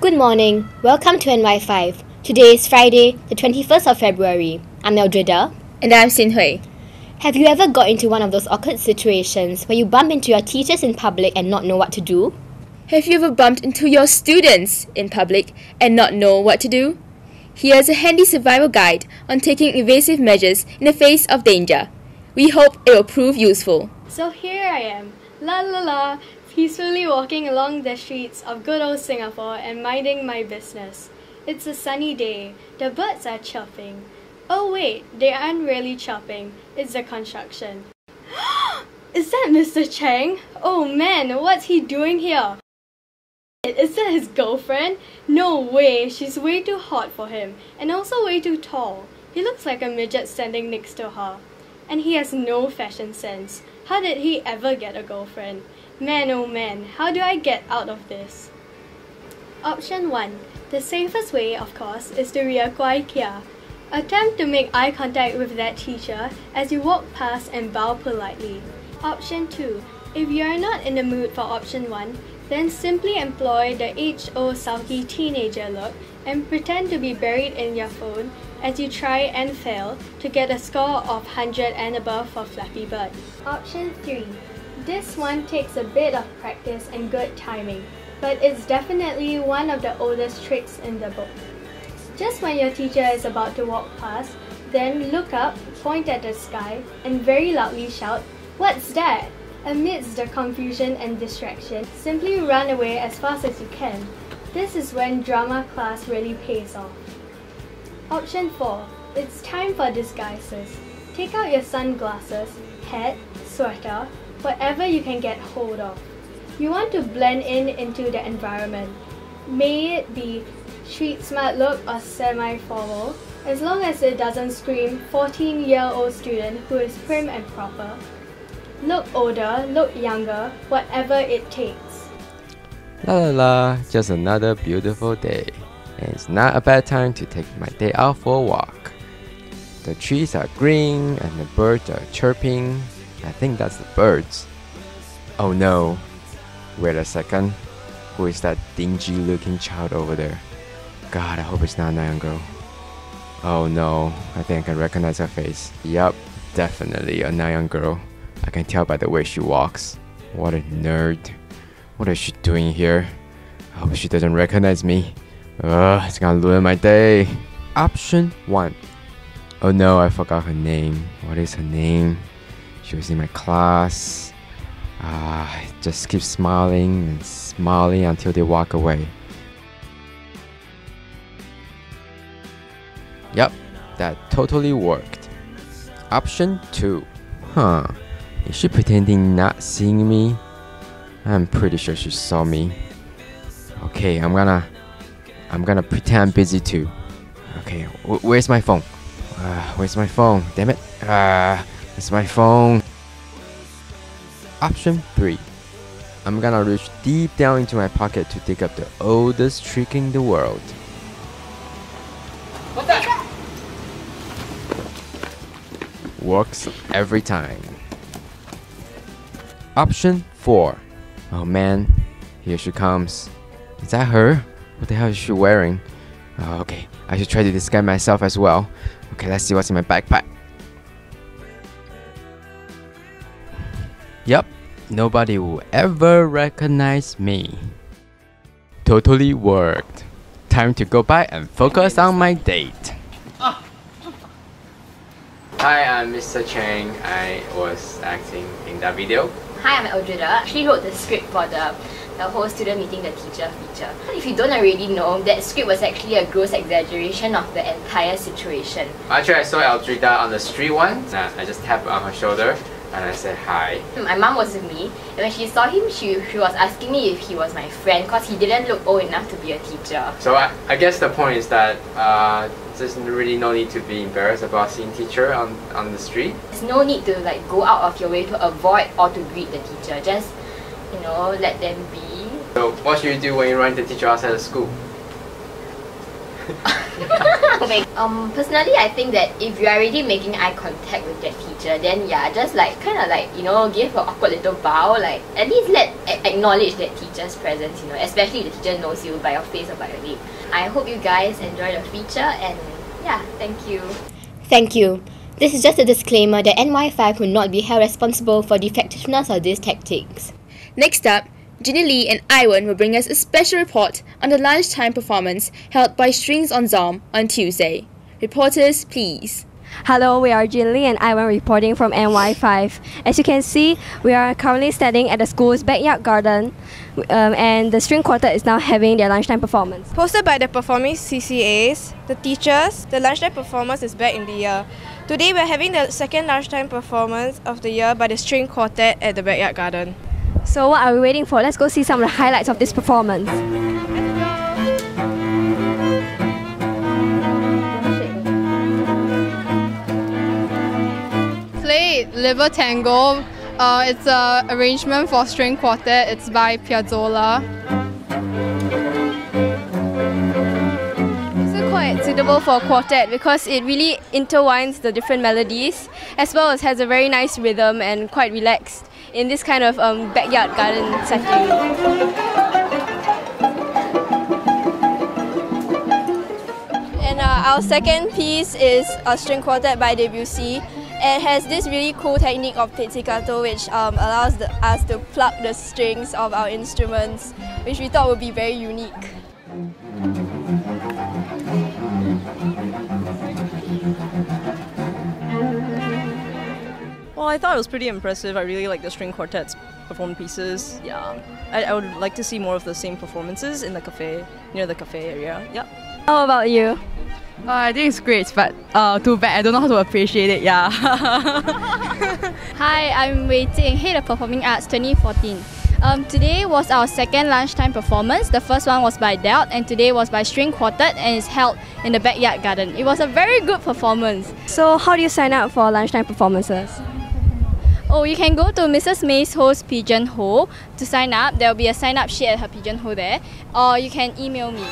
Good morning. Welcome to NY5. Today is Friday, the 21st of February. I'm Eldrida. And I'm Xin Hui. Have you ever got into one of those awkward situations where you bump into your teachers in public and not know what to do? Have you ever bumped into your students in public and not know what to do? Here's a handy survival guide on taking evasive measures in the face of danger. We hope it will prove useful. So here I am, la la la, peacefully walking along the streets of good old Singapore and minding my business. It's a sunny day. The birds are chirping. Oh wait, they aren't really chirping. It's the construction. Is that Mr. Chang? Oh man, what's he doing here? Is that his girlfriend? No way, she's way too hot for him, and also way too tall. He looks like a midget standing next to her. And he has no fashion sense. How did he ever get a girlfriend? Man oh man, how do I get out of this? Option 1. The safest way, of course, is to reacquire kia. Attempt to make eye contact with that teacher as you walk past and bow politely. Option 2. If you are not in the mood for option 1, then simply employ the H.O. sulky teenager look and pretend to be buried in your phone as you try and fail to get a score of 100 and above for Flappy Bird. Option 3. This one takes a bit of practice and good timing, but it's definitely one of the oldest tricks in the book. Just when your teacher is about to walk past, then look up, point at the sky, and very loudly shout, "What's that?" Amidst the confusion and distraction, simply run away as fast as you can. This is when drama class really pays off. Option 4. It's time for disguises. Take out your sunglasses, hat, sweater, whatever you can get hold of. You want to blend in into the environment. May it be street smart look or semi-formal, as long as it doesn't scream 14-year-old student who is prim and proper. Look older, look younger, whatever it takes. La la la, just another beautiful day. And it's not a bad time to take my day out for a walk. The trees are green and the birds are chirping. I think that's the birds. Oh no. Wait a second. Who is that dingy looking child over there? God, I hope it's not a Nanyang girl. Oh no, I think I can recognize her face. Yup, definitely a Nanyang girl. I can tell by the way she walks. What a nerd. What is she doing here? I hope she doesn't recognize me. It's gonna ruin my day. Option 1. Oh no, I forgot her name. What is her name? She was in my class. Just keep smiling and smiling until they walk away. Yup, that totally worked. Option 2. Is she pretending not seeing me? I'm pretty sure she saw me. Okay, I'm gonna pretend I'm busy too. Okay, where's my phone? Where's my phone? Damn it. Where's my phone? Option 3. I'm gonna reach deep down into my pocket to dig up the oldest trick in the world. What's that? Works every time. Option 4. Oh man, here she comes. Is that her? What the hell is she wearing? Okay, I should try to disguise myself as well. Okay, let's see what's in my backpack. Yup, nobody will ever recognize me. Totally worked. Time to go by and focus on my date. Hi, I'm Mr. Chang. I was acting in that video. Hi, I'm Eldrida. I actually wrote the script for the whole student meeting the teacher feature. If you don't already know, that script was actually a gross exaggeration of the entire situation. Actually, I saw Eldrida on the street once. I just tapped on her shoulder and I said hi. My mom was with me, and when she saw him, she was asking me if he was my friend because he didn't look old enough to be a teacher. So I guess the point is that there's really no need to be embarrassed about seeing teacher on the street. There's no need to go out of your way to avoid or to greet the teacher. Just, let them be. So what should you do when you run into teacher outside of school? Personally, I think that if you're already making eye contact with that teacher, then yeah, just like kind of like, you know, give an awkward little bow, like at least acknowledge that teacher's presence, you know, especially if the teacher knows you by your face or by your name. I hope you guys enjoy the feature, and yeah, thank you. Thank you. This is just a disclaimer that NY5 will not be held responsible for the effectiveness of these tactics. Next up, Ginny Lee and Iwan will bring us a special report on the lunchtime performance held by Strings Ensemble on Tuesday. Reporters, please. Hello, we are Jin Lee and Iwan reporting from NY5. As you can see, we are currently standing at the school's backyard garden, and the string quartet is now having their lunchtime performance. Hosted by the performing CCAs, the teachers, the lunchtime performance is back in the year. Today we are having the second lunchtime performance of the year by the string quartet at the backyard garden. So what are we waiting for? Let's go see some of the highlights of this performance. Played Liver Tango. It's an arrangement for string quartet. It's by Piazzolla. It's quite suitable for a quartet because it really intertwines the different melodies as well as has a very nice rhythm and quite relaxed in this kind of backyard garden setting. And our second piece is a string quartet by Debussy. It has this really cool technique of pizzicato which allows us to pluck the strings of our instruments, which we thought would be very unique. Well, I thought it was pretty impressive. I really like the string quartet's performed pieces. Yeah, I would like to see more of the same performances in the cafe, near the cafe area. Yeah. How about you? I think it's great, but too bad I don't know how to appreciate it. Yeah. Hi, I'm Wei Ting, Head of Performing Arts 2014. Today was our second lunchtime performance. The first one was by Delt and today was by String Quartet and is held in the backyard garden. It was a very good performance. So how do you sign up for lunchtime performances? Oh, you can go to Mrs. May's host pigeonhole to sign up. There will be a sign up sheet at her pigeonhole there, or you can email me.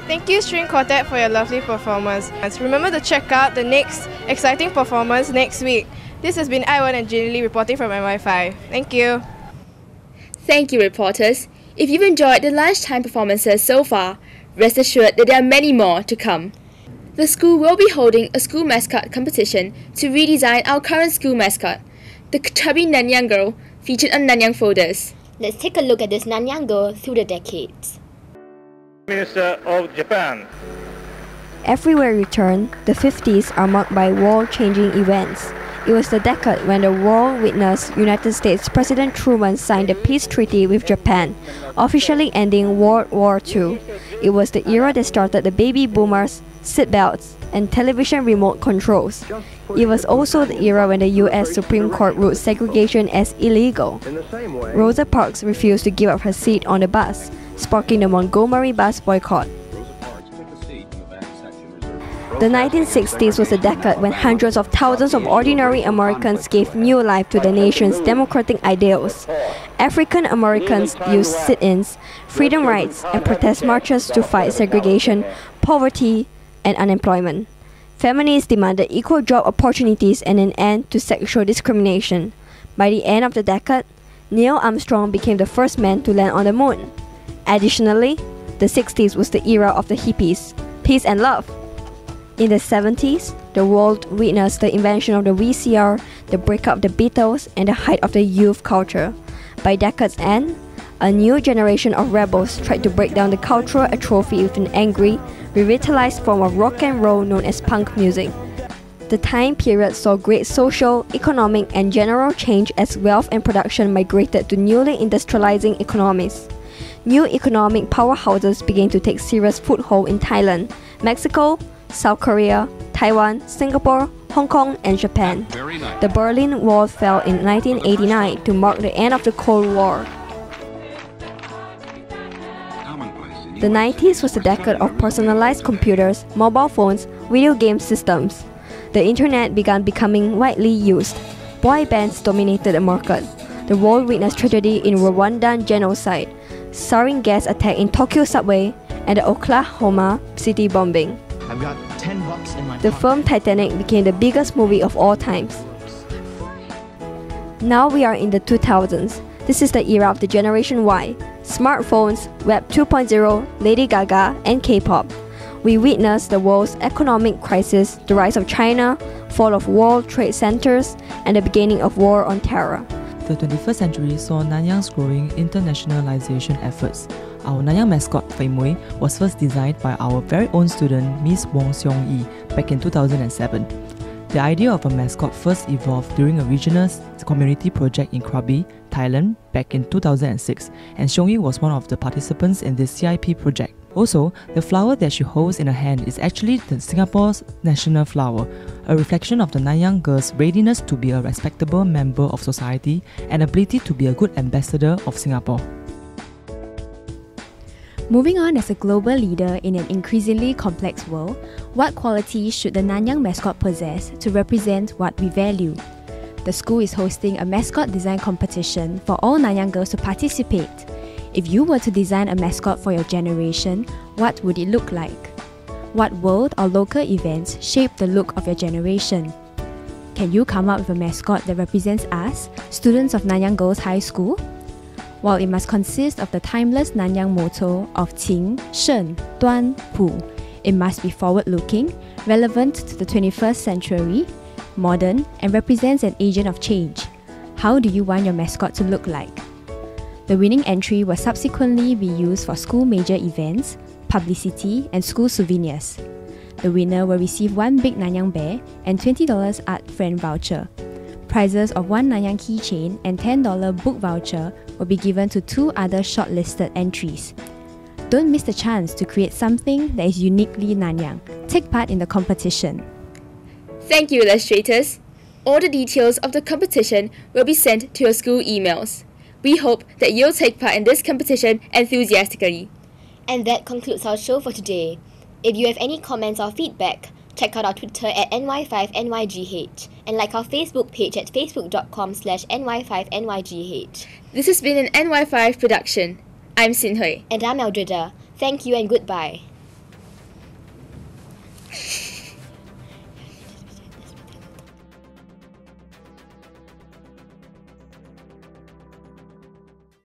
Thank you, String Quartet, for your lovely performance. Remember to check out the next exciting performance next week. This has been Iwan and Jenny Lee reporting from NY5. Thank you. Thank you, reporters. If you've enjoyed the lunchtime performances so far, rest assured that there are many more to come. The school will be holding a school mascot competition to redesign our current school mascot, the chubby Nanyang girl featured on Nanyang folders. Let's take a look at this Nanyang girl through the decades. Minister of Japan. Everywhere you turn, the 50s are marked by world-changing events. It was the decade when the world witnessed United States President Truman sign the peace treaty with Japan, officially ending World War II. It was the era that started the baby boomers, seatbelts, and television remote controls. It was also the era when the US Supreme Court ruled segregation as illegal. Rosa Parks refused to give up her seat on the bus, sparking the Montgomery bus boycott. The 1960s was a decade when hundreds of thousands of ordinary Americans gave new life to the nation's democratic ideals. African Americans used sit-ins, freedom rides, and protest marches to fight segregation, poverty, and unemployment. Feminists demanded equal job opportunities and an end to sexual discrimination. By the end of the decade, Neil Armstrong became the first man to land on the moon. Additionally, the 60s was the era of the hippies, peace and love. In the 70s, the world witnessed the invention of the VCR, the breakup of the Beatles, and the height of the youth culture. By decade's end, a new generation of rebels tried to break down the cultural atrophy with an angry, revitalized form of rock and roll known as punk music. The time period saw great social, economic, and general change as wealth and production migrated to newly industrializing economies. New economic powerhouses began to take serious foothold in Thailand, Mexico, South Korea, Taiwan, Singapore, Hong Kong, and Japan. The Berlin Wall fell in 1989 to mark the end of the Cold War. The 90s was a decade of personalized computers, mobile phones, video game systems. The internet began becoming widely used. Boy bands dominated the market. The world witnessed tragedy in Rwandan genocide, sarin gas attack in Tokyo subway, and the Oklahoma City bombing. I've got $10 in my The film Titanic became the biggest movie of all times. Now we are in the 2000s. This is the era of the Generation Y. Smartphones, Web 2.0, Lady Gaga, and K-pop. We witnessed the world's economic crisis, the rise of China, fall of World Trade Centers, and the beginning of War on Terror. The 21st century saw Nanyang's growing internationalization efforts. Our Nanyang mascot, Fei Mui, was first designed by our very own student, Miss Wong Seong Yi, back in 2007. The idea of a mascot first evolved during a regional community project in Krabi, Thailand, back in 2006, and Seong Yi was one of the participants in this CIP project. Also, the flower that she holds in her hand is actually the Singapore's national flower, a reflection of the Nanyang girl's readiness to be a respectable member of society and ability to be a good ambassador of Singapore. Moving on, as a global leader in an increasingly complex world, what qualities should the Nanyang mascot possess to represent what we value? The school is hosting a mascot design competition for all Nanyang girls to participate. If you were to design a mascot for your generation, what would it look like? What world or local events shape the look of your generation? Can you come up with a mascot that represents us, students of Nanyang Girls High School? While it must consist of the timeless Nanyang motto of Qing, Shen, Duan, Pu, it must be forward-looking, relevant to the 21st century, modern, and represents an agent of change. How do you want your mascot to look like? The winning entry will subsequently be used for school major events, publicity, and school souvenirs. The winner will receive one big Nanyang bear and $20 art friend voucher. Prizes of one Nanyang keychain and $10 book voucher will be given to 2 other shortlisted entries. Don't miss the chance to create something that is uniquely Nanyang. Take part in the competition. Thank you, illustrators. All the details of the competition will be sent to your school emails. We hope that you'll take part in this competition enthusiastically. And that concludes our show for today. If you have any comments or feedback, check out our Twitter at NY5NYGH and like our Facebook page at facebook.com/NY5NYGH. This has been an NY5 production. I'm Xin Hui. And I'm Eldrida. Thank you and goodbye.